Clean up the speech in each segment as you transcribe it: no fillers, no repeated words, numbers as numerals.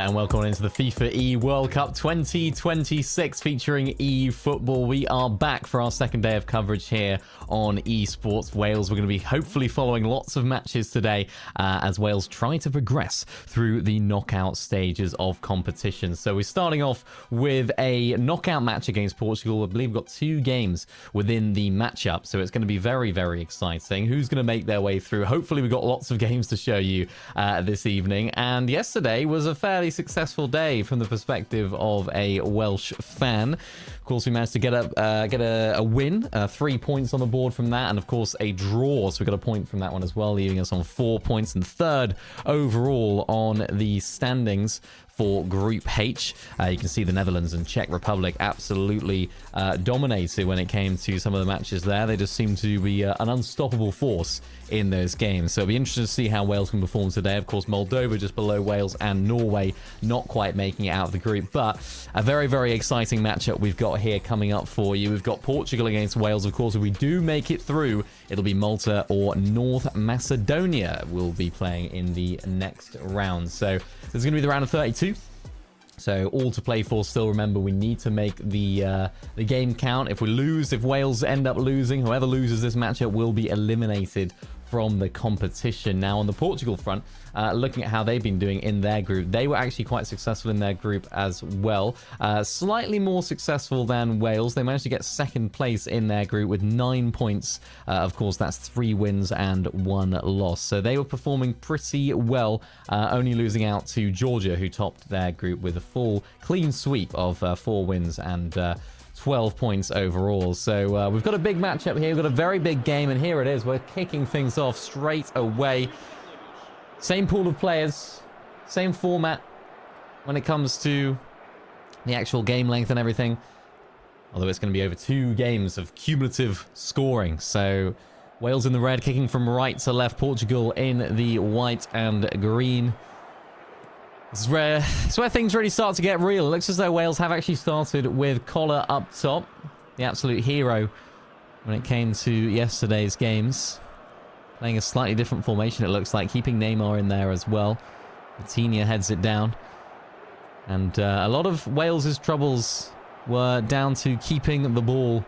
there, and welcome into the FIFAe World Cup 2026 featuring eFootball. We are back for our second day of coverage here on eSports Wales. We're going to be hopefully following lots of matches today as Wales try to progress through the knockout stages of competition. So we're starting off with a knockout match against Portugal. I believe we've got 2 games within the matchup, so it's going to be very, very exciting. Who's going to make their way through? Hopefully we've got lots of games to show you this evening. And yesterday was a fairly successful day from the perspective of a Welsh fan. Of course, we managed to get a win, 3 points on the board from that, and of course a draw. So we got a point from that one as well, leaving us on 4 points and third overall on the standings for Group H. You can see the Netherlands and Czech Republic absolutely dominated when it came to some of the matches there. They just seem to be an unstoppable force in those games. So it'll be interesting to see how Wales can perform today. Of course, Moldova just below Wales and Norway not quite making it out of the group. But a very, very exciting matchup we've got here coming up for you. We've got Portugal against Wales. Of course, if we do make it through, it'll be Malta or North Macedonia will be playing in the next round. So this is going to be the round of 32. So all to play for still. Remember, we need to make the game count. If we lose, if Wales end up losing, whoever loses this matchup will be eliminated from the competition. Now on the Portugal front, looking at how they've been doing in their group, they were actually quite successful in their group as well. Slightly more successful than Wales. They managed to get second place in their group with 9 points. Of course, that's 3 wins and 1 loss. So they were performing pretty well, only losing out to Georgia, who topped their group with a full clean sweep of 4 wins and 12 points overall. So we've got a big matchup here. We've got a very big game, and here it is. We're kicking things off straight away. Same pool of players, same format when it comes to the actual game length and everything. Although it's going to be over 2 games of cumulative scoring. So Wales in the red, kicking from right to left. Portugal in the white and green. It's where things really start to get real. It looks as though Wales have actually started with Collar up top, the absolute hero when it came to yesterday's games. Playing a slightly different formation, it looks like, keeping Neymar in there as well. Vitinha heads it down. And a lot of Wales's troubles were down to keeping the ball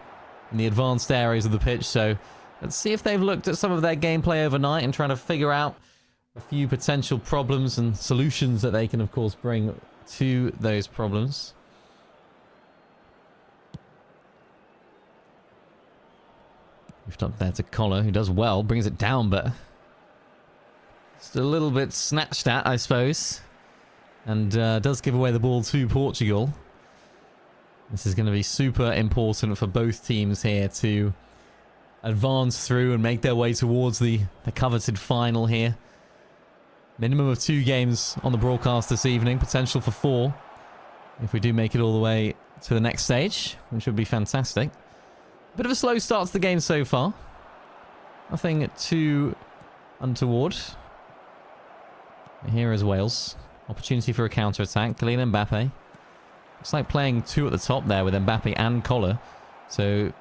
in the advanced areas of the pitch. So let's see if they've looked at some of their gameplay overnight and trying to figure out a few potential problems and solutions that they can, of course, bring to those problems. Moved up there to Collar, who does well, brings it down, but just a little bit snatched at, I suppose. And does give away the ball to Portugal. This is going to be super important for both teams here to advance through and make their way towards the coveted final here. Minimum of 2 games on the broadcast this evening. Potential for 4 if we do make it all the way to the next stage, which would be fantastic. Bit of a slow start to the game so far. Nothing too untoward. Here is Wales. Opportunity for a counter-attack. Kylian Mbappe. Looks like playing 2 at the top there with Mbappe and Collar. So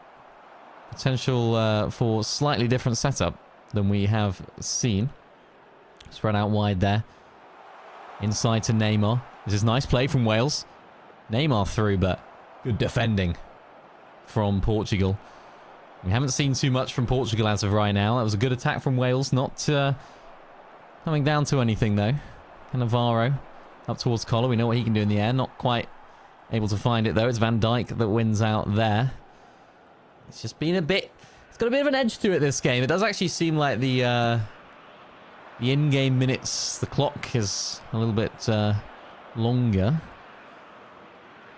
potential for slightly different setup than we have seen. Spread out wide there. Inside to Neymar. This is nice play from Wales. Neymar through, but good defending from Portugal. We haven't seen too much from Portugal as of right now. That was a good attack from Wales. Not coming down to anything, though. Cannavaro up towards Collar. We know what he can do in the air. Not quite able to find it, though. It's Van Dijk that wins out there. It's just been a bit... It's got a bit of an edge to it, this game. It does actually seem like the in-game minutes, the clock is a little bit longer.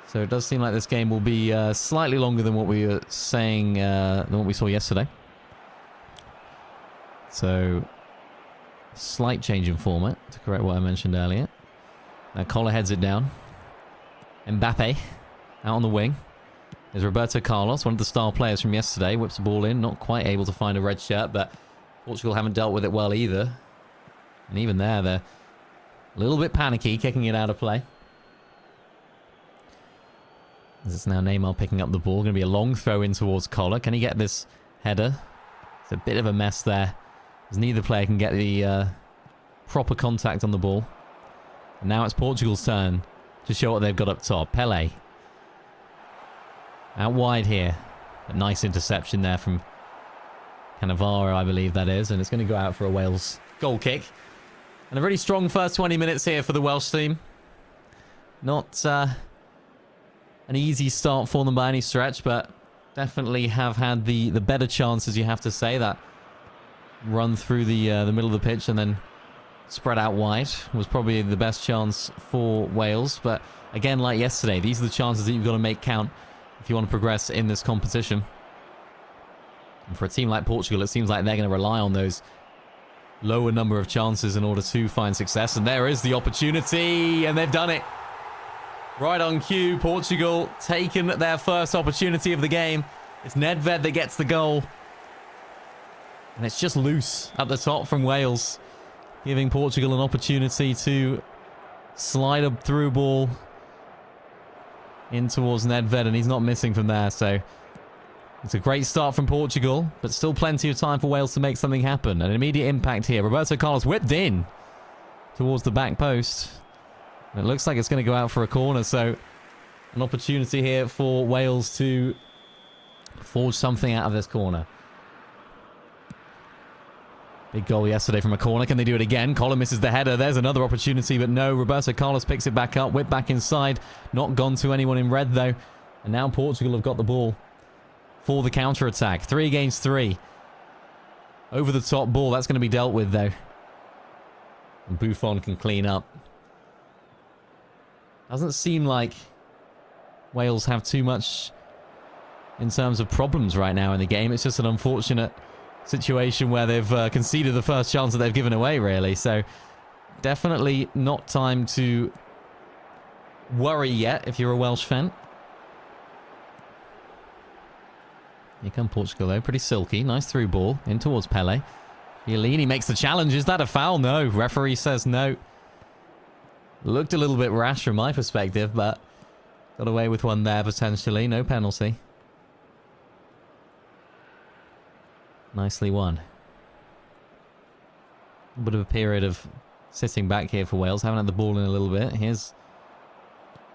So it does seem like this game will be slightly longer than what we were saying, than what we saw yesterday. So, slight change in format, to correct what I mentioned earlier. Now Collar heads it down. Mbappe, out on the wing. There's Roberto Carlos, one of the star players from yesterday. Whips the ball in, not quite able to find a red shirt, but Portugal haven't dealt with it well either. And even there, they're a little bit panicky, kicking it out of play. As it's now Neymar picking up the ball. Going to be a long throw in towards Collar. Can he get this header? It's a bit of a mess there, as neither player can get the proper contact on the ball. And now it's Portugal's turn to show what they've got up top. Pele. Out wide here. A nice interception there from Cannavaro, I believe that is. And it's going to go out for a Wales goal kick. And a really strong first 20 minutes here for the Welsh team. Not an easy start for them by any stretch, but definitely have had the better chances, you have to say. That run through the middle of the pitch and then spread out wide was probably the best chance for Wales. But again, like yesterday, these are the chances that you've got to make count if you want to progress in this competition. And for a team like Portugal, it seems like they're going to rely on those lower number of chances in order to find success. And there is the opportunity, and they've done it. Right on cue, Portugal taken their first opportunity of the game. It's Nedved that gets the goal. And it's just loose at the top from Wales, giving Portugal an opportunity to slide a through ball in towards Nedved, and he's not missing from there. So it's a great start from Portugal, but still plenty of time for Wales to make something happen. An immediate impact here. Roberto Carlos whipped in towards the back post. It looks like it's going to go out for a corner, so an opportunity here for Wales to forge something out of this corner. Big goal yesterday from a corner. Can they do it again? Colin misses the header. There's another opportunity, but no. Roberto Carlos picks it back up, whipped back inside. Not gone to anyone in red, though. And now Portugal have got the ball for the counter-attack. 3 against 3. Over the top ball. That's going to be dealt with, though. And Buffon can clean up. Doesn't seem like Wales have too much in terms of problems right now in the game. It's just an unfortunate situation where they've conceded the first chance that they've given away, really. So definitely not time to worry yet if you're a Welsh fan. Here come Portugal, though. Pretty silky. Nice through ball in towards Pele. Chiellini makes the challenge. Is that a foul? No. Referee says no. Looked a little bit rash from my perspective, but got away with one there potentially. No penalty. Nicely won. A bit of a period of sitting back here for Wales. Haven't had the ball in a little bit. Here's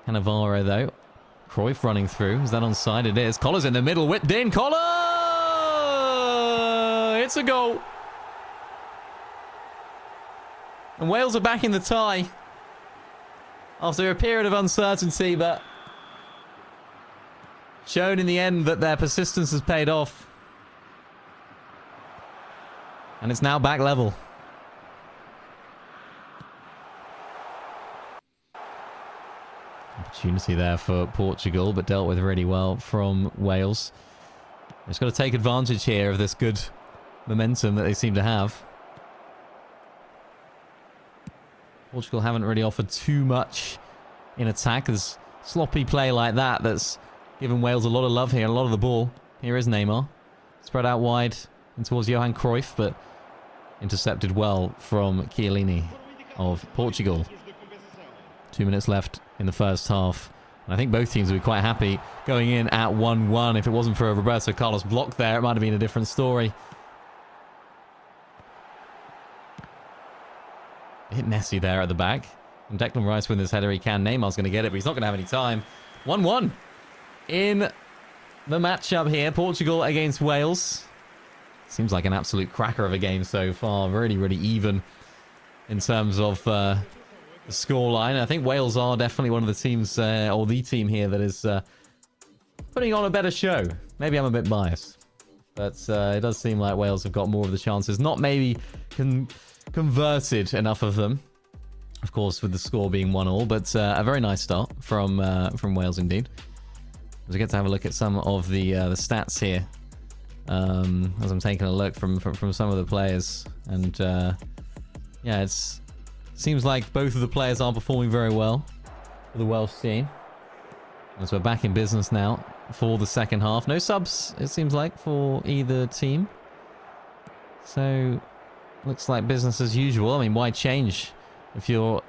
Cannavaro, though. Cruyff running through. Is that onside? It is. Collar's in the middle. Whipped in. Collar! It's a goal. And Wales are back in the tie after a period of uncertainty, but shown in the end that their persistence has paid off. And it's now back level. Opportunity there for Portugal, but dealt with really well from Wales. Just got to take advantage here of this good momentum that they seem to have. Portugal haven't really offered too much in attack. There's sloppy play like that that's given Wales a lot of love here, a lot of the ball. Here is Neymar. Spread out wide and towards Johan Cruyff, but intercepted well from Chiellini of Portugal. 2 minutes left in the first half. And I think both teams would be quite happy going in at 1-1. If it wasn't for a Roberto Carlos block there, it might have been a different story. Hit Messi there at the back. And Declan Rice with his header, he can. Neymar's going to get it, but he's not going to have any time. 1-1 in the matchup here. Portugal against Wales. Seems like an absolute cracker of a game so far. Really, really even in terms of the scoreline. I think Wales are definitely one of the teams, or the team here that is putting on a better show. Maybe I'm a bit biased. But it does seem like Wales have got more of the chances. Not maybe converted enough of them, of course, with the score being 1-1, but a very nice start from Wales indeed. As we get to have a look at some of the stats here, as I'm taking a look from some of the players, and yeah, it seems like both of the players are performing very well for the Welsh team. As we're back in business now for the second half. No subs, it seems like, for either team. So looks like business as usual. I mean, why change if you're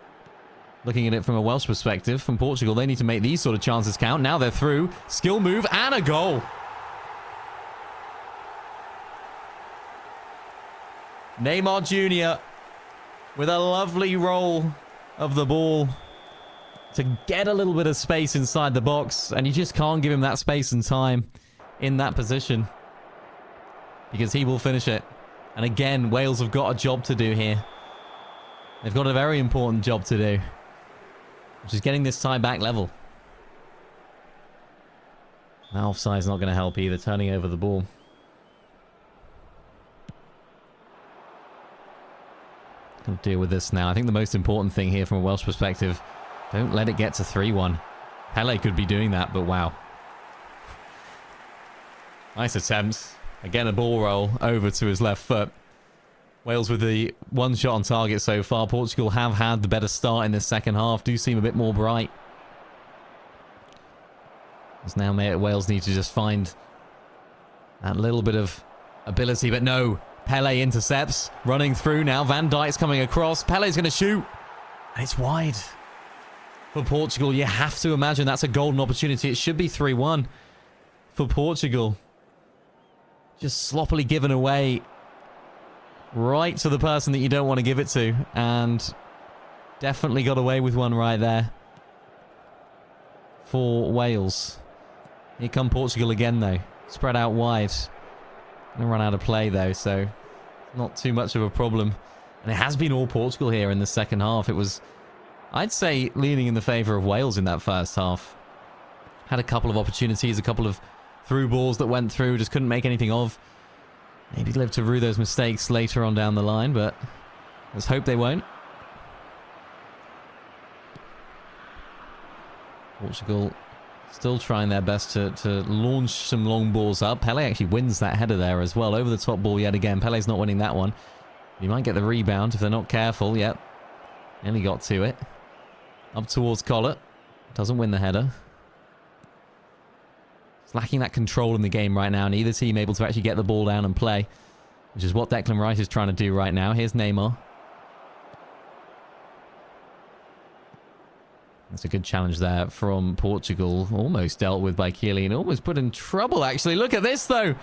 looking at it from a Welsh perspective? From Portugal, they need to make these sort of chances count. Now they're through. Skill move and a goal. Neymar Jr. with a lovely roll of the ball to get a little bit of space inside the box, and you just can't give him that space and time in that position because he will finish it. And again, Wales have got a job to do here. They've got a very important job to do, which is getting this tie back level. Now offside's not going to help either, turning over the ball. Gonna deal with this now. I think the most important thing here from a Welsh perspective, don't let it get to 3-1. Pele could be doing that, but wow. Nice attempts. Again, a ball roll over to his left foot. Wales with the one shot on target so far. Portugal have had the better start in this second half. Do seem a bit more bright. As now Wales need to just find that little bit of ability, but no. Pele intercepts, running through now. Van Dijk's coming across. Pele's going to shoot. And it's wide. For Portugal, you have to imagine that's a golden opportunity. It should be 3-1 for Portugal. Just sloppily given away right to the person that you don't want to give it to. And definitely got away with one right there for Wales. Here come Portugal again, though. Spread out wide. Gonna run out of play, though, so not too much of a problem. And it has been all Portugal here in the second half. It was, I'd say, leaning in the favour of Wales in that first half. Had a couple of opportunities, a couple of through balls that went through, just couldn't make anything of. Maybe live to rue those mistakes later on down the line, but let's hope they won't. Portugal still trying their best to launch some long balls up. Pele actually wins that header there as well. Over the top ball yet again. Pele's not winning that one. He might get the rebound if they're not careful. Yep. Nearly got to it. Up towards Collett. Doesn't win the header. It's lacking that control in the game right now. Neither team able to actually get the ball down and play, which is what Declan Rice is trying to do right now. Here's Neymar. That's a good challenge there from Portugal. Almost dealt with by Kylian. Almost put in trouble, actually. Look at this, though.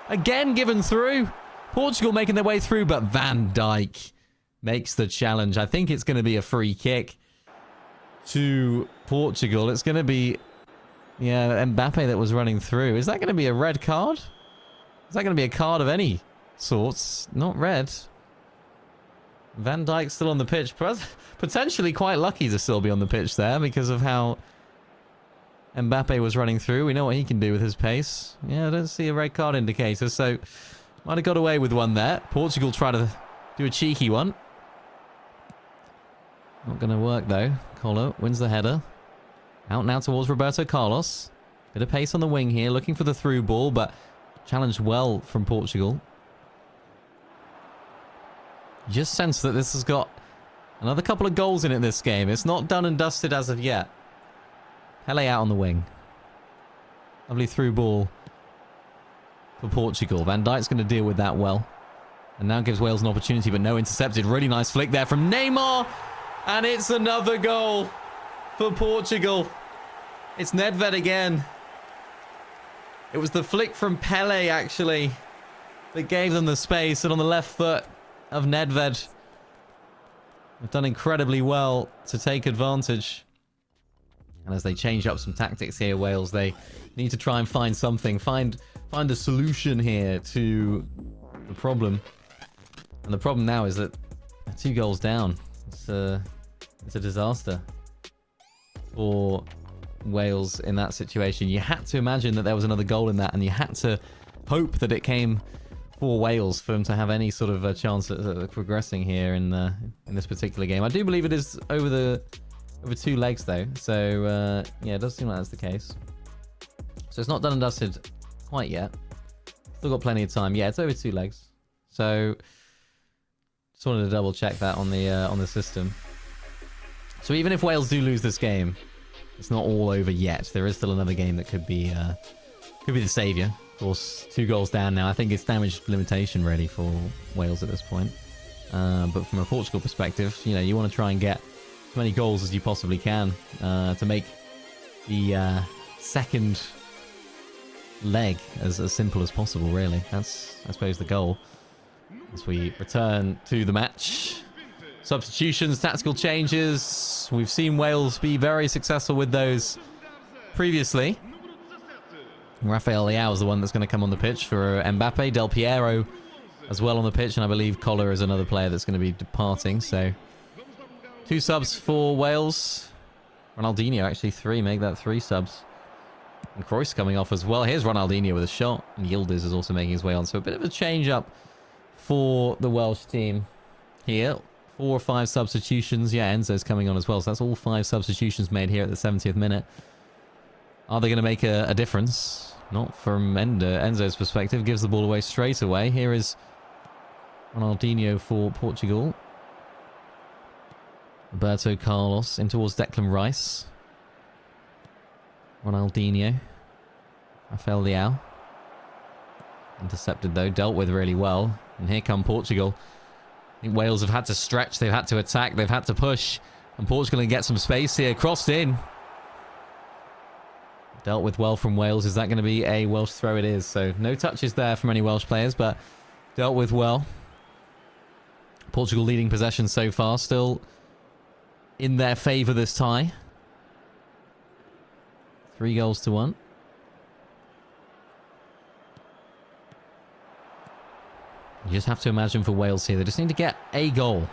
Again, given through. Portugal making their way through, but Van Dijk makes the challenge. I think it's going to be a free kick to Portugal. It's going to be, yeah, Mbappe that was running through. Is that going to be a red card? Is that going to be a card of any sorts? Not red. Van Dijk's still on the pitch. Potentially quite lucky to still be on the pitch there because of how Mbappe was running through. We know what he can do with his pace. Yeah, I don't see a red card indicator, so might have got away with one there. Portugal try to do a cheeky one. Not going to work, though. Collett wins the header. Out now towards Roberto Carlos. Bit of pace on the wing here, looking for the through ball, but challenged well from Portugal. Just sense that this has got another couple of goals in it this game. It's not done and dusted as of yet. Pele out on the wing. Lovely through ball for Portugal. Van Dijk's going to deal with that well. And now gives Wales an opportunity, but no intercepted. Really nice flick there from Neymar. And it's another goal for Portugal. It's Nedved again. It was the flick from Pele, actually, that gave them the space. And on the left foot of Nedved, they've done incredibly well to take advantage. And as they change up some tactics here, Wales, they need to try and find something, find a solution here to the problem. And the problem now is that they're 2 goals down. It's a disaster for Wales in that situation. You had to imagine that there was another goal in that, and you had to hope that it came for Wales for them to have any sort of a chance at progressing here in this particular game. I do believe it is over 2 legs, though. So, yeah, it does seem like that's the case. So it's not done and dusted quite yet. Still got plenty of time. Yeah, it's over 2 legs. So just wanted to double check that on the system. So even if Wales do lose this game, it's not all over yet. There is still another game that could be the saviour. Of course, 2 goals down now. I think it's damage limitation really for Wales at this point. But from a Portugal perspective, you know, you want to try and get as many goals as you possibly can to make the second leg as simple as possible, really. That's, I suppose, the goal. As we return to the match. Substitutions, tactical changes. We've seen Wales be very successful with those previously. Rafael Leao is the one that's going to come on the pitch for Mbappe. Del Piero as well on the pitch, and I believe Collar is another player that's going to be departing. So 2 subs for Wales. Ronaldinho actually 3, make that 3 subs. And Kroos coming off as well. Here's Ronaldinho with a shot, and Yildiz is also making his way on. So a bit of a change up for the Welsh team here. 4 or 5 substitutions. Yeah, Enzo's coming on as well. So that's all 5 substitutions made here at the 70th minute. Are they going to make a difference? Not from Enzo's perspective. Gives the ball away straight away. Here is Ronaldinho for Portugal. Roberto Carlos in towards Declan Rice. Ronaldinho. Rafael Leao. Intercepted though. Dealt with really well. And here come Portugal. I think Wales have had to stretch. They've had to attack. They've had to push. And Portugal can get some space here. Crossed in. Dealt with well from Wales. Is that going to be a Welsh throw? It is. So no touches there from any Welsh players, but dealt with well. Portugal leading possession so far. Still in their favour this tie. 3-1. You just have to imagine for Wales here, they just need to get a goal.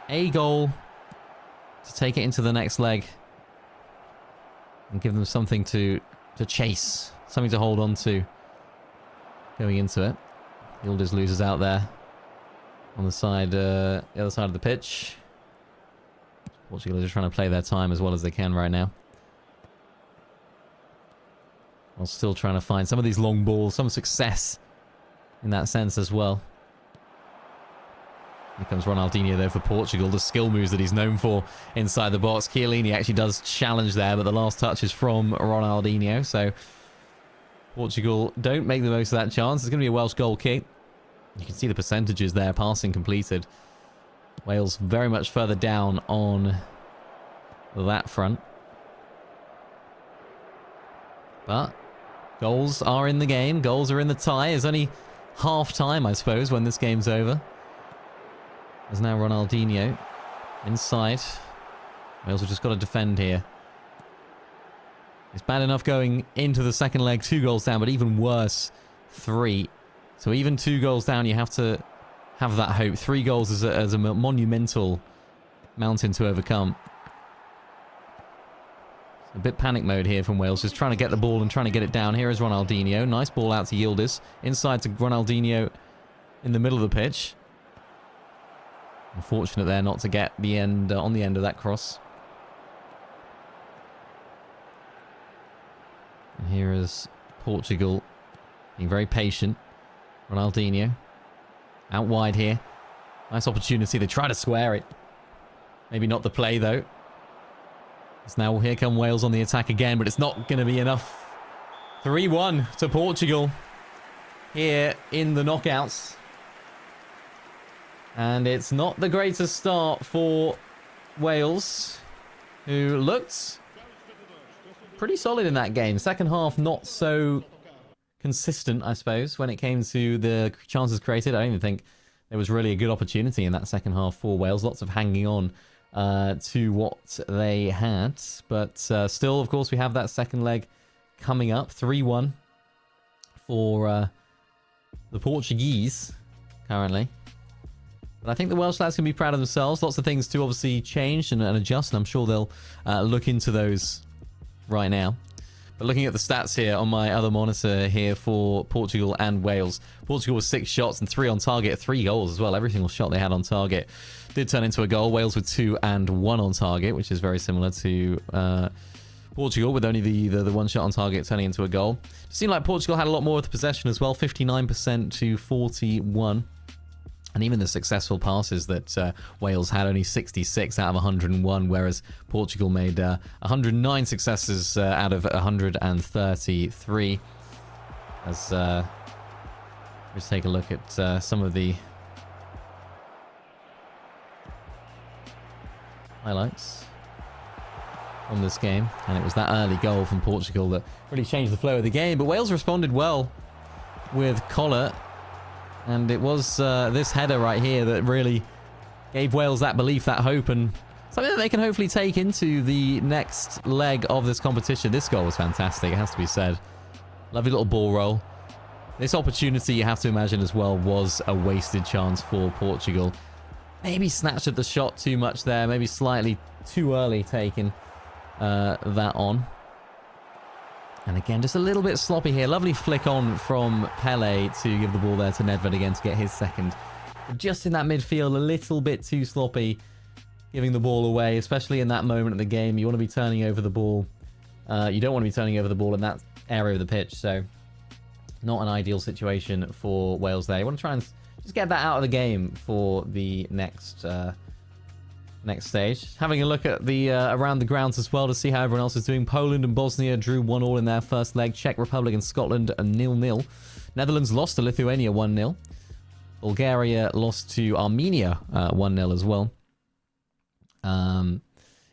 A goal to take it into the next leg. And give them something to chase. Something to hold on to. Going into it. Yildiz loses out there. On the side, the other side of the pitch. Portugal are just trying to play their time as well as they can right now. While still trying to find some of these long balls, some success in that sense as well. Here comes Ronaldinho though for Portugal. The skill moves that he's known for inside the box. Chiellini actually does challenge there, but the last touch is from Ronaldinho. So Portugal don't make the most of that chance. It's going to be a Welsh goal kick. You can see the percentages there, passing completed. Wales very much further down on that front. But goals are in the game. Goals are in the tie. It's only half time, I suppose, when this game's over. There's now Ronaldinho inside. Wales have just got to defend here. It's bad enough going into the second leg, 2 goals down, but even worse, 3. So even 2 goals down, you have to have that hope. 3 goals is a monumental mountain to overcome. A bit panic mode here from Wales, just trying to get the ball and trying to get it down. Here is Ronaldinho. Nice ball out to Yildiz. Inside to Ronaldinho in the middle of the pitch. Unfortunate there not to get the end on the end of that cross. And here is Portugal being very patient. Ronaldinho out wide here. Nice opportunity. They try to square it. Maybe not the play though. It's now here come Wales on the attack again, but it's not going to be enough. 3-1 to Portugal here in the knockouts. And it's not the greatest start for Wales, who looked pretty solid in that game. Second half, not so consistent, I suppose, when it came to the chances created. I don't even think there was really a good opportunity in that second half for Wales. Lots of hanging on to what they had. But still, of course, we have that second leg coming up. 3-1 for the Portuguese currently. But I think the Welsh lads can be proud of themselves. Lots of things to obviously change and adjust, and I'm sure they'll look into those right now. But looking at the stats here on my other monitor here for Portugal and Wales. Portugal was 6 shots and 3 on target, 3 goals as well. Every single shot they had on target did turn into a goal. Wales with 2 and 1 on target, which is very similar to Portugal, with only the 1 shot on target turning into a goal. It seemed like Portugal had a lot more of the possession as well, 59% to 41%. And even the successful passes that Wales had, only 66 out of 101, whereas Portugal made 109 successes out of 133. As let's take a look at some of the highlights from this game. And it was that early goal from Portugal that really changed the flow of the game. But Wales responded well with Collar. And it was this header right here that really gave Wales that belief, that hope, and something that they can hopefully take into the next leg of this competition. This goal was fantastic, it has to be said. Lovely little ball roll. This opportunity, you have to imagine as well, was a wasted chance for Portugal. Maybe snatched at the shot too much there. Maybe slightly too early taking that on. And again, just a little bit sloppy here. Lovely flick on from Pele to give the ball there to Nedved again to get his second. But just in that midfield, a little bit too sloppy, giving the ball away, especially in that moment of the game. You want to be turning over the ball. You don't want to be turning over the ball in that area of the pitch. So not an ideal situation for Wales there. You want to try and just get that out of the game for the next stage. Having a look at the around the grounds as well to see how everyone else is doing. Poland and Bosnia drew 1-1 in their first leg. Czech Republic and Scotland 0-0. Netherlands lost to Lithuania 1-0. Bulgaria lost to Armenia 1-0 as well.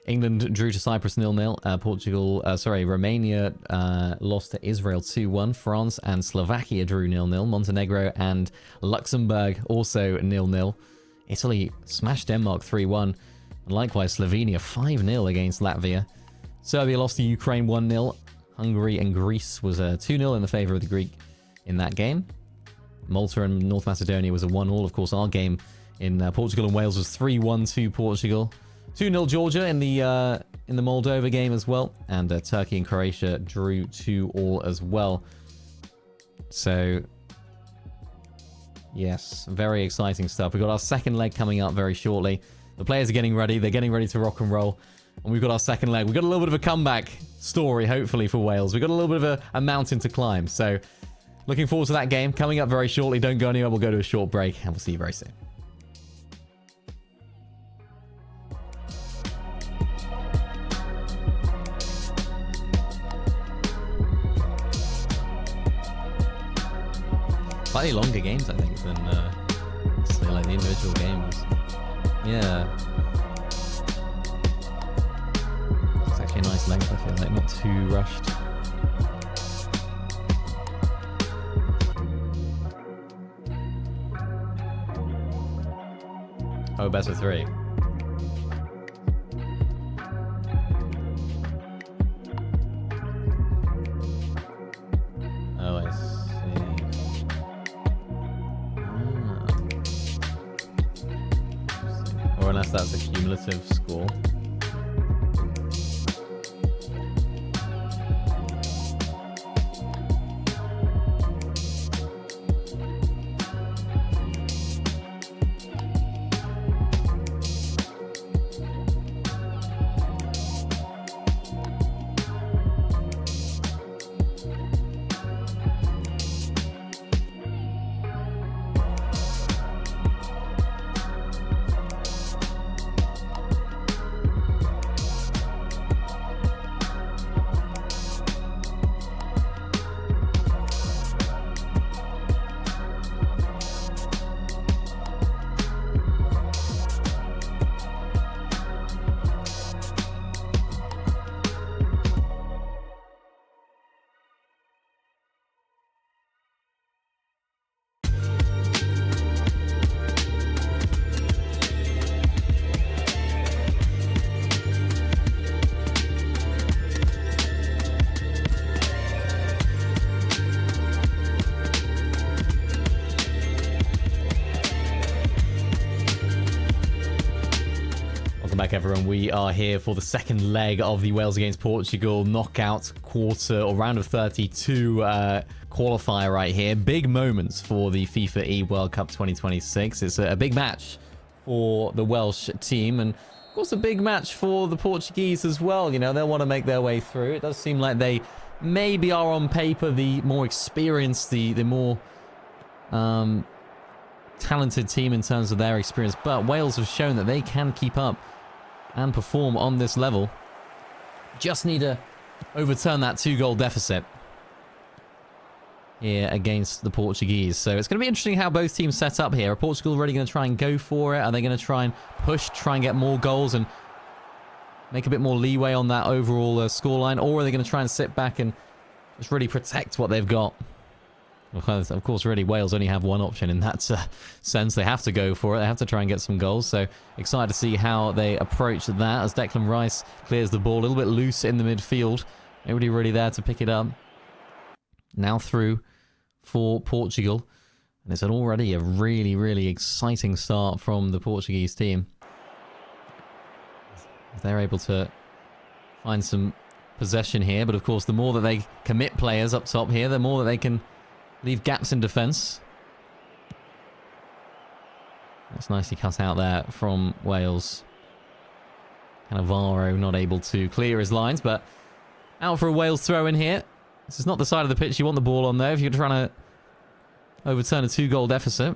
England drew to Cyprus 0-0. Romania lost to Israel 2-1. France and Slovakia drew 0-0. Montenegro and Luxembourg also 0-0. Italy smashed Denmark 3-1. And likewise, Slovenia 5-0 against Latvia. Serbia lost to Ukraine 1-0. Hungary and Greece was 2-0 in the favour of the Greek in that game. Malta and North Macedonia was a 1-1. Of course, our game in Portugal and Wales was 3-1 to Portugal. 2-0 Georgia in the Moldova game as well. And Turkey and Croatia drew 2-2 as well. So, yes, very exciting stuff. We've got our second leg coming up very shortly. The players are getting ready. They're getting ready to rock and roll. And we've got our second leg. We've got a little bit of a comeback story, hopefully, for Wales. We've got a little bit of a mountain to climb. So, looking forward to that game. Coming up very shortly. Don't go anywhere. We'll go to a short break. And we'll see you very soon. Slightly longer games, I think, than say, like the individual games. Yeah. It's actually a nice length, I feel like, not too rushed. Oh, best of 3. Oh, I see. Or unless that's a cumulative score. Welcome back, everyone. We are here for the second leg of the Wales against Portugal knockout quarter or round of 32 qualifier right here. Big moments for the FIFAe World Cup 2026. It's a big match for the Welsh team, and of course a big match for the Portuguese as well. You know, they'll want to make their way through. It does seem like they maybe are on paper the more experienced, the more talented team in terms of their experience, but Wales have shown that they can keep up and perform on this level. Just need to overturn that 2-goal deficit here against the Portuguese. So it's going to be interesting how both teams set up here. Are Portugal really going to try and go for it? Are they going to try and push, try and get more goals and make a bit more leeway on that overall scoreline? Or are they going to try and sit back and just really protect what they've got? Of course, really, Wales only have one option in that sense. They have to go for it. They have to try and get some goals. So excited to see how they approach that as Declan Rice clears the ball. A little bit loose in the midfield. Nobody really there to pick it up. Now through for Portugal. And it's already a really, really exciting start from the Portuguese team. They're able to find some possession here. But of course, the more that they commit players up top here, the more that they can leave gaps in defence. That's nicely cut out there from Wales. Cannavaro not able to clear his lines, but out for a Wales throw in here. This is not the side of the pitch you want the ball on, though, if you're trying to overturn a 2-goal deficit.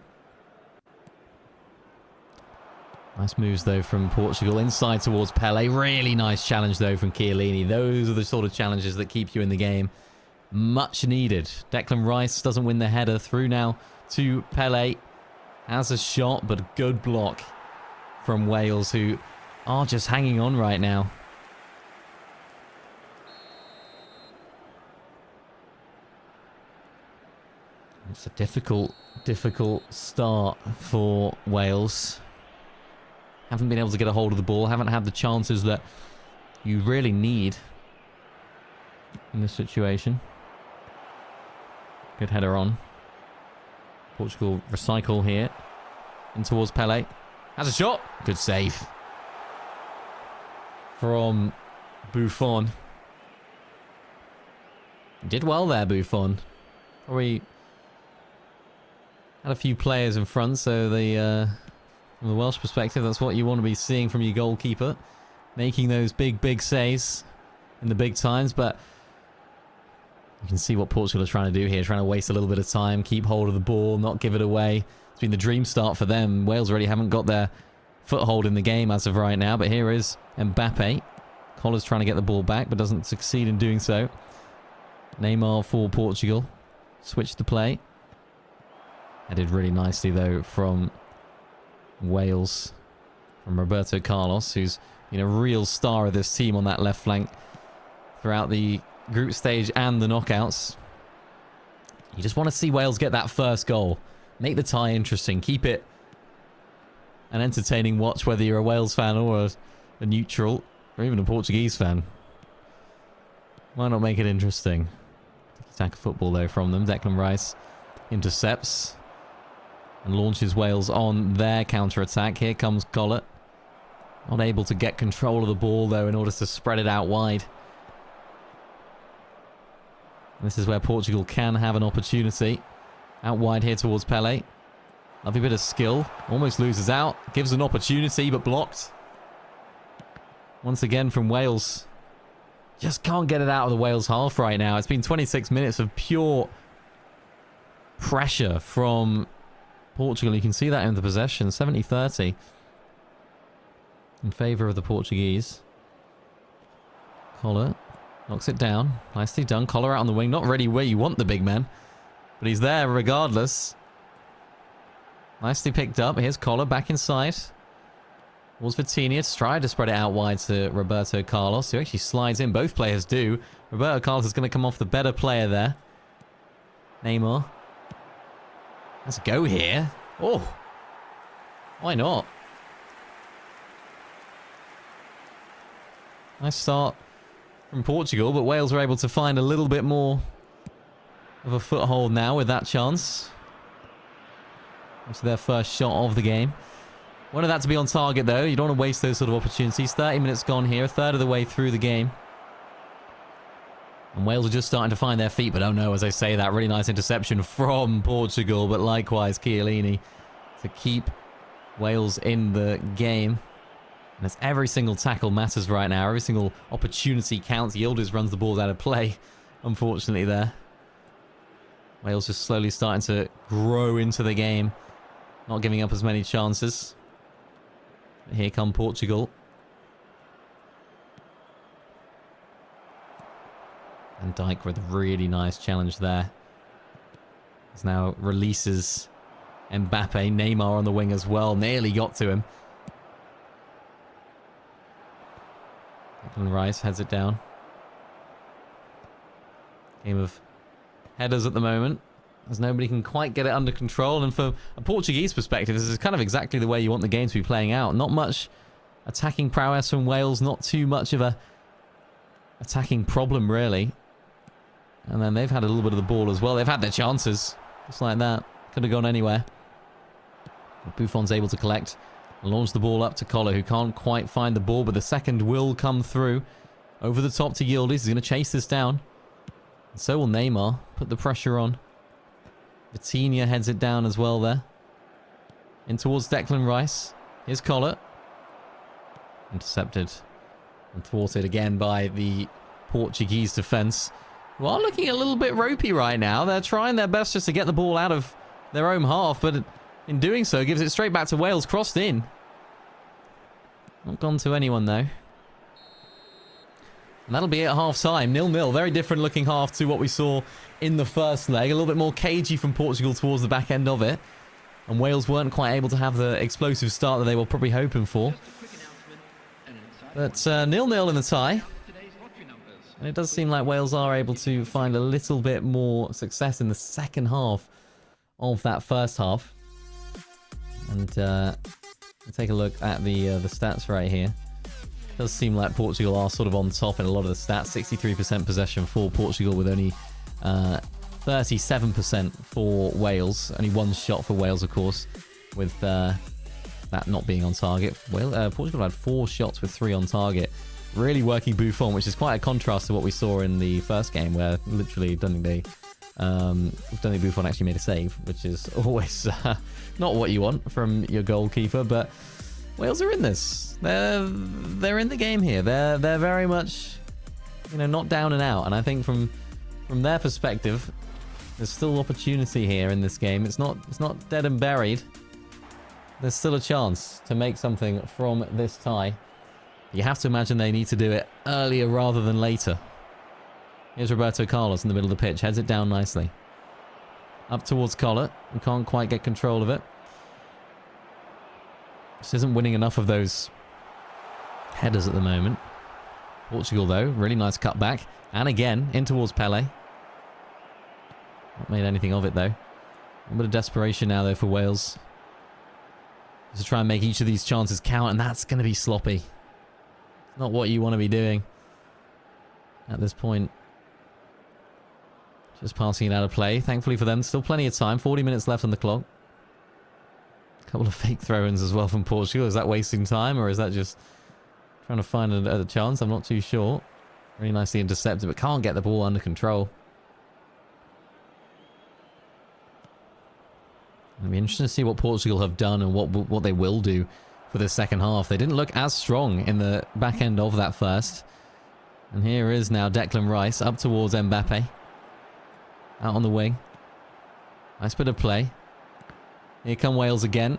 Nice moves, though, from Portugal. Inside towards Pele. Really nice challenge, though, from Chiellini. Those are the sort of challenges that keep you in the game. Much needed. Declan Rice doesn't win the header. Through now to Pele. Has a shot, but a good block from Wales, who are just hanging on right now. It's a difficult start for Wales. Haven't been able to get a hold of the ball. Haven't had the chances that you really need in this situation. Good header on. Portugal recycle here. In towards Pele. Has a shot. Good save from Buffon. Did well there, Buffon. Probably had a few players in front, so from the Welsh perspective, that's what you want to be seeing from your goalkeeper. Making those big saves in the big times, but you can see what Portugal are trying to do here, trying to waste a little bit of time, keep hold of the ball, not give it away. It's been the dream start for them. Wales really haven't got their foothold in the game as of right now, but here is Mbappe. Collar's trying to get the ball back, but doesn't succeed in doing so. Neymar for Portugal. Switch to play. Headed really nicely, though, from Wales. From Roberto Carlos, who's been a real star of this team on that left flank throughout the group stage and the knockouts. You just want to see Wales get that first goal. Make the tie interesting. Keep it an entertaining watch, whether you're a Wales fan or a neutral, or even a Portuguese fan. Why not make it interesting? Attack of football, though, from them. Declan Rice intercepts and launches Wales on their counter-attack. Here comes Collett. Not able to get control of the ball, though, in order to spread it out wide. This is where Portugal can have an opportunity. Out wide here towards Pele. Lovely bit of skill. Almost loses out. Gives an opportunity, but blocked. Once again from Wales. Just can't get it out of the Wales half right now. It's been 26 minutes of pure pressure from Portugal. You can see that in the possession. 70-30 in favour of the Portuguese. Collar knocks it down. Nicely done. Collar out on the wing. Not really where you want the big man, but he's there regardless. Nicely picked up. Here's Collar back inside. Was Vitinha to try to spread it out wide to Roberto Carlos, who actually slides in. Both players do. Roberto Carlos is going to come off the better player there. Neymar. Let's go here. Oh, why not? Nice start from Portugal, but Wales were able to find a little bit more of a foothold now with that chance. Into their first shot of the game. Wanted that to be on target, though. You don't want to waste those sort of opportunities. 30 minutes gone here, a third of the way through the game. And Wales are just starting to find their feet, but oh no, as I say that, really nice interception from Portugal, but likewise Chiellini to keep Wales in the game. And as every single tackle matters right now, every single opportunity counts. Yildiz runs the balls out of play, unfortunately, there. Wales just slowly starting to grow into the game, not giving up as many chances. Here come Portugal. And Dijk with a really nice challenge there. As now releases Mbappe. Neymar on the wing as well. Nearly got to him. Declan Rice heads it down. Game of headers at the moment. as nobody can quite get it under control. And from a Portuguese perspective, this is kind of exactly the way you want the game to be playing out. Not much attacking prowess from Wales, not too much of a attacking problem, really. And then they've had a little bit of the ball as well. They've had their chances, just like that. Could have gone anywhere. But Buffon's able to collect and launch the ball up to Collar, who can't quite find the ball, but the second will come through. Over the top to Yildiz. He's going to chase this down. And so will Neymar. Put the pressure on. Vitinha heads it down as well there. In towards Declan Rice. Here's Collar. Intercepted and thwarted again by the Portuguese defence, who are looking a little bit ropey right now. They're trying their best just to get the ball out of their own half, but in doing so, gives it straight back to Wales, crossed in. Not gone to anyone, though. And that'll be it at half-time. 0-0. Very different looking half to what we saw in the first leg. A little bit more cagey from Portugal towards the back end of it. And Wales weren't quite able to have the explosive start that they were probably hoping for. But 0-0 in the tie. And it does seem like Wales are able to find a little bit more success in the second half of that first half. And take a look at the stats right here. It does seem like Portugal are sort of on top in a lot of the stats. 63% possession for Portugal, with only 37% for Wales. Only one shot for Wales, of course, with that not being on target. Portugal had 4 shots with 3 on target. Really working Buffon, which is quite a contrast to what we saw in the first game, where literally don't think Buffon actually made a save, which is always not what you want from your goalkeeper. But Wales are in this. They're in the game here. They're very much, not down and out. And I think from their perspective, there's still opportunity here in this game. It's not dead and buried. There's still a chance to make something from this tie. You have to imagine they need to do it earlier rather than later. Here's Roberto Carlos in the middle of the pitch. Heads it down nicely. Up towards Collar, who can't quite get control of it. Just isn't winning enough of those headers at the moment. Portugal, though, really nice cutback. And again, in towards Pele. Not made anything of it, though. A bit of desperation now, though, for Wales. Just to try and make each of these chances count, and that's going to be sloppy. Not what you want to be doing at this point. Just passing it out of play. Thankfully for them, still plenty of time. 40 minutes left on the clock. A couple of fake throw-ins as well from Portugal. Is that wasting time, or is that just trying to find a chance? I'm not too sure. Really nicely intercepted, but can't get the ball under control. It'll be interesting to see what Portugal have done and what they will do for the second half. They didn't look as strong in the back end of that first. And here is now Declan Rice up towards Mbappe. Out on the wing. Nice bit of play. Here come Wales again.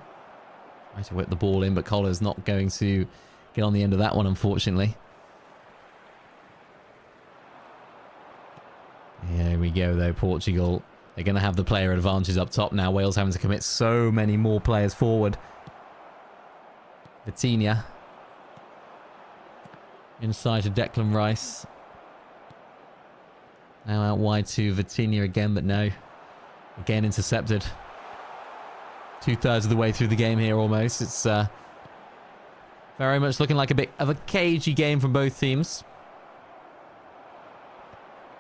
Try to whip the ball in, but Collar's not going to get on the end of that one, unfortunately. Here we go, though, Portugal. They're going to have the player advantage up top now. Wales having to commit so many more players forward. Vitinha. Inside to Declan Rice. Now out wide to Vitinha again, but no. Again intercepted. 2/3 of the way through the game here almost. It's very much looking like a bit of a cagey game from both teams.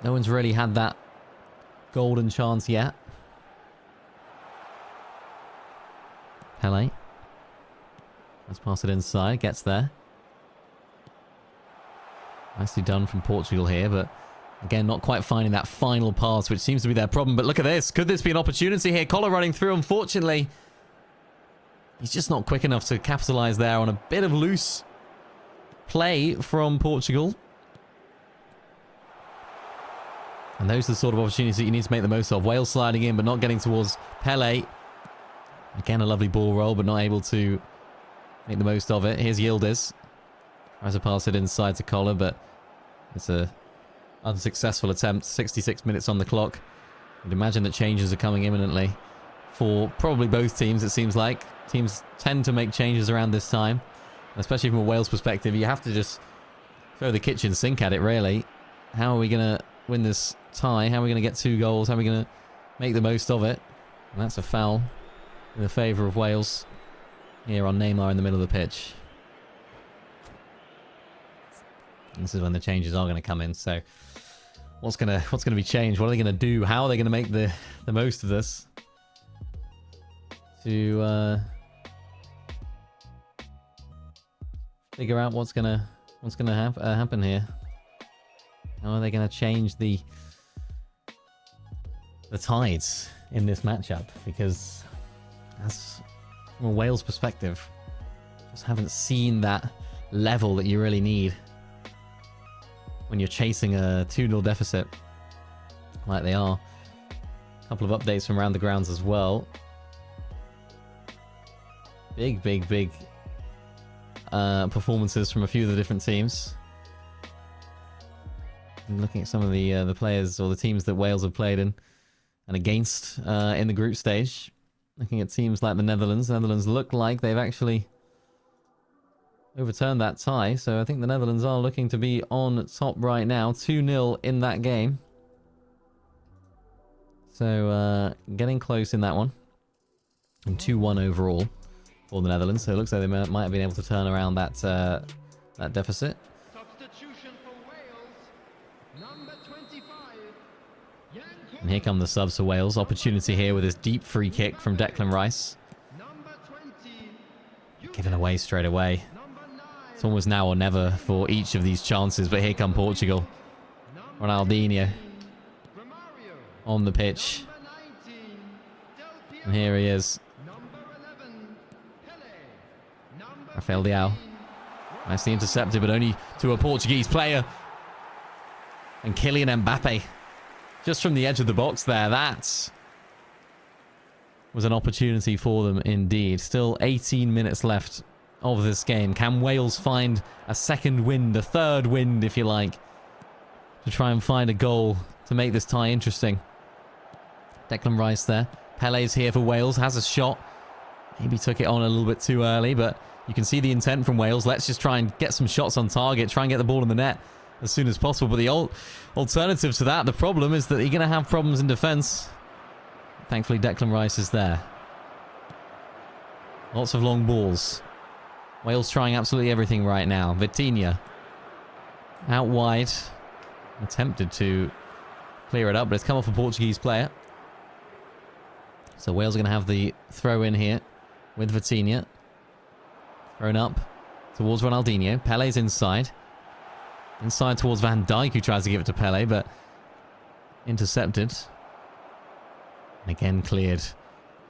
No one's really had that golden chance yet. Pele. Let's pass it inside. Gets there. Nicely done from Portugal here, but again, not quite finding that final pass, which seems to be their problem. But look at this. Could this be an opportunity here? Collar running through, unfortunately. He's just not quick enough to capitalise there on a bit of loose play from Portugal. And those are the sort of opportunities that you need to make the most of. Wales sliding in, but not getting towards Pele. Again, a lovely ball roll, but not able to make the most of it. Here's Yildiz. Tries to pass it inside to Collar, but it's a unsuccessful attempt. 66 minutes on the clock. You'd imagine that changes are coming imminently for probably both teams, it seems like. Teams tend to make changes around this time. Especially from a Wales perspective, you have to just throw the kitchen sink at it, really. How are we going to win this tie? How are we going to get 2 goals? How are we going to make the most of it. And that's a foul in the favour of Wales here on Neymar in the middle of the pitch. And this is when the changes are going to come in. So what's gonna be changed? What are they going to do? How are they going to make the most of this? To figure out what's gonna happen here. How are they going to change the tides in this matchup? Because that's from a Wales perspective, just haven't seen that level that you really need when you're chasing a 2-0 deficit like they are. A couple of updates from around the grounds as well. Big performances from a few of the different teams. And looking at some of the players or the teams that Wales have played in and against in the group stage. Looking at teams like the Netherlands. The Netherlands look like they've actually overturned that tie. So I think the Netherlands are looking to be on top right now. 2-0 in that game. So getting close in that one. And 2-1 overall for the Netherlands. So it looks like they might have been able to turn around that deficit. Substitution for Wales, number 25. And here come the subs for Wales. Opportunity here with this deep free kick from Declan Rice. Number 20. Given away straight away. It's almost now or never for each of these chances. But here come Portugal. Ronaldinho on the pitch. And here he is. Rafael Leao. Nicely intercepted, but only to a Portuguese player. And Kylian Mbappe. Just from the edge of the box there. That was an opportunity for them indeed. Still 18 minutes left of this game. Can Wales find a second wind, a third wind, if you like, to try and find a goal to make this tie interesting? Declan Rice there. Pele's here for Wales. Has a shot. Maybe took it on a little bit too early, but you can see the intent from Wales. Let's just try and get some shots on target. Try and get the ball in the net as soon as possible. But the alternative to that, the problem is that you're going to have problems in defence. Thankfully, Declan Rice is there. Lots of long balls. Wales trying absolutely everything right now. Vitinha out wide. Attempted to clear it up, but it's come off a Portuguese player. So Wales are going to have the throw in here with Vitinha. Thrown up towards Ronaldinho. Pele's inside. Inside towards Van Dijk, who tries to give it to Pele, but intercepted. And again cleared.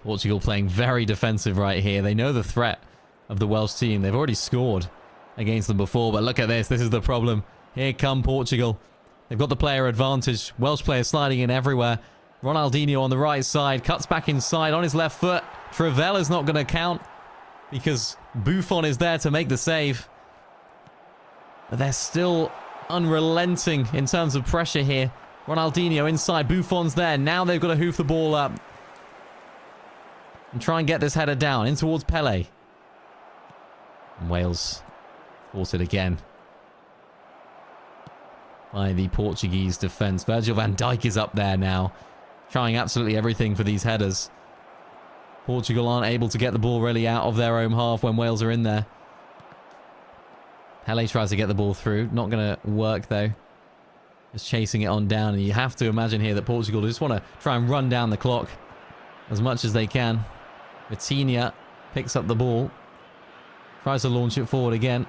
Portugal playing very defensive right here. They know the threat of the Welsh team. They've already scored against them before, but look at this. This is the problem. Here come Portugal. They've got the player advantage. Welsh players sliding in everywhere. Ronaldinho on the right side. Cuts back inside on his left foot. Travell is not going to count because Buffon is there to make the save. But they're still unrelenting in terms of pressure here. Ronaldinho inside. Buffon's there. Now they've got to hoof the ball up and try and get this header down in towards Pele. And Wales force it again by the Portuguese defence. Virgil van Dijk is up there now, trying absolutely everything for these headers. Portugal aren't able to get the ball really out of their own half when Wales are in there. Pele tries to get the ball through. Not going to work though. Just chasing it on down. And you have to imagine here that Portugal just want to try and run down the clock as much as they can. Vitinha picks up the ball. Tries to launch it forward again.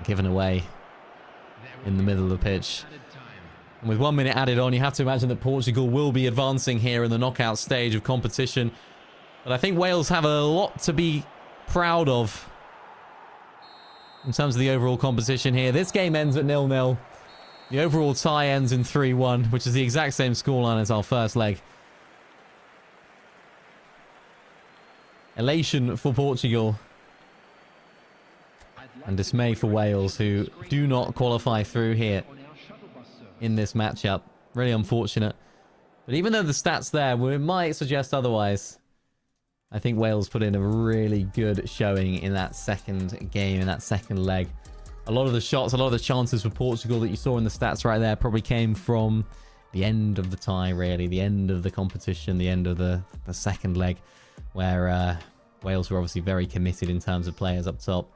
Given away in the middle of the pitch. And with 1 minute added on, you have to imagine that Portugal will be advancing here in the knockout stage of competition. But I think Wales have a lot to be proud of in terms of the overall competition here. This game ends at 0-0. The overall tie ends in 3-1, which is the exact same scoreline as our first leg. Elation for Portugal. And dismay for Wales, who do not qualify through here in this matchup. Really unfortunate. But even though the stats there might suggest otherwise, I think Wales put in a really good showing in that second game, in that second leg. A lot of the shots, a lot of the chances for Portugal that you saw in the stats right there probably came from end of the tie, really, the end of the competition, the end of the second leg, where Wales were obviously very committed in terms of players up top.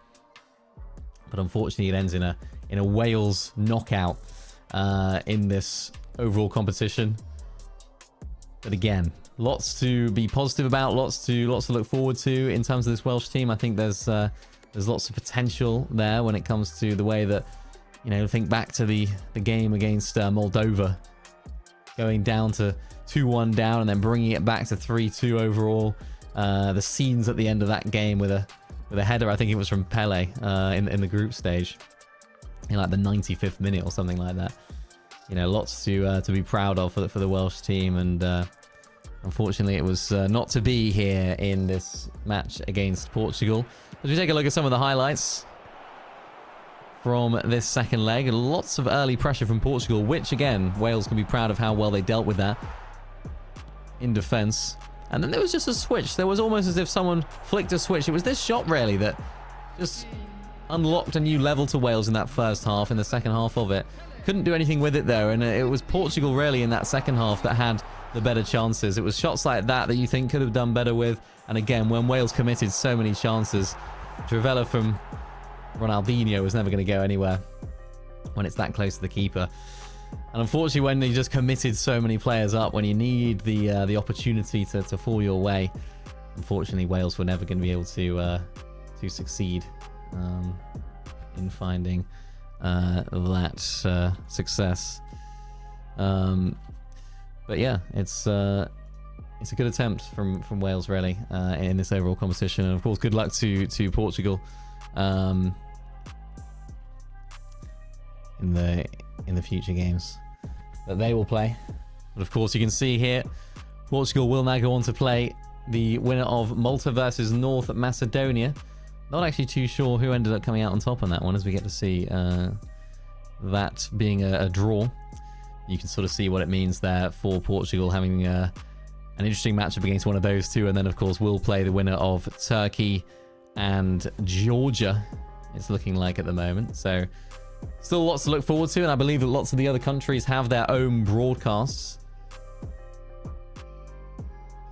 But unfortunately, it ends in a Wales knockout in this overall competition. But again, lots to be positive about, lots to look forward to in terms of this Welsh team. I think there's lots of potential there when it comes to the way that, you know, think back to the game against Moldova, going down to 2-1 down and then bringing it back to 3-2 overall. The scenes at the end of that game with a header, I think it was from Pele in the group stage, in like the 95th minute or something like that. You know, lots to be proud of for the Welsh team, and unfortunately it was not to be here in this match against Portugal. As we take a look at some of the highlights from this second leg, lots of early pressure from Portugal, which again, Wales can be proud of how well they dealt with that in defence. And then there was just a switch. There was almost as if someone flicked a switch. It was this shot, really, that just unlocked a new level to Wales in that first half, in the second half of it. Couldn't do anything with it, though, and it was Portugal, really, in that second half that had the better chances. It was shots like that you think could have done better with. And again, when Wales committed so many chances, Trivela from Ronaldinho was never going to go anywhere when it's that close to the keeper. And unfortunately, when you just committed so many players up, when you need the opportunity to fall your way, unfortunately, Wales were never going to be able to succeed in finding that success. But yeah, it's a good attempt from Wales, really, in this overall competition. And of course, good luck to Portugal in the future games that they will play. But of course, you can see here, Portugal will now go on to play the winner of Malta versus North Macedonia. Not actually too sure who ended up coming out on top on that one, as we get to see that being a draw. You can sort of see what it means there for Portugal, having an interesting matchup against one of those two. And then, of course, we'll play the winner of Turkey and Georgia, it's looking like at the moment. So still lots to look forward to, and I believe that lots of the other countries have their own broadcasts.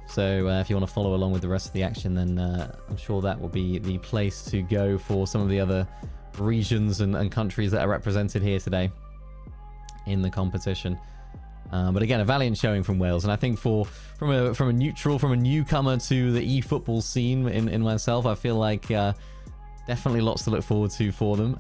So if you want to follow along with the rest of the action, then I'm sure that will be the place to go for some of the other regions and countries that are represented here today in the competition. But again, a valiant showing from Wales, and I think from a neutral, from a newcomer to the eFootball scene in myself, I feel like definitely lots to look forward to for them.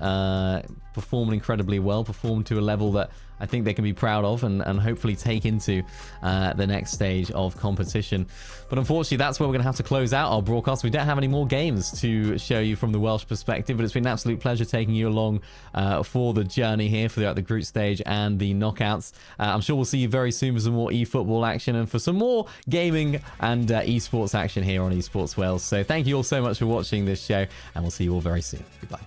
Performed incredibly well, performed to a level that I think they can be proud of and hopefully take into the next stage of competition. But unfortunately, that's where we're going to have to close out our broadcast. We don't have any more games to show you from the Welsh perspective, but it's been an absolute pleasure taking you along for the journey here throughout the group stage and the knockouts. I'm sure we'll see you very soon for some more eFootball action and for some more gaming and esports action here on eSports Wales. So thank you all so much for watching this show, and we'll see you all very soon. Goodbye.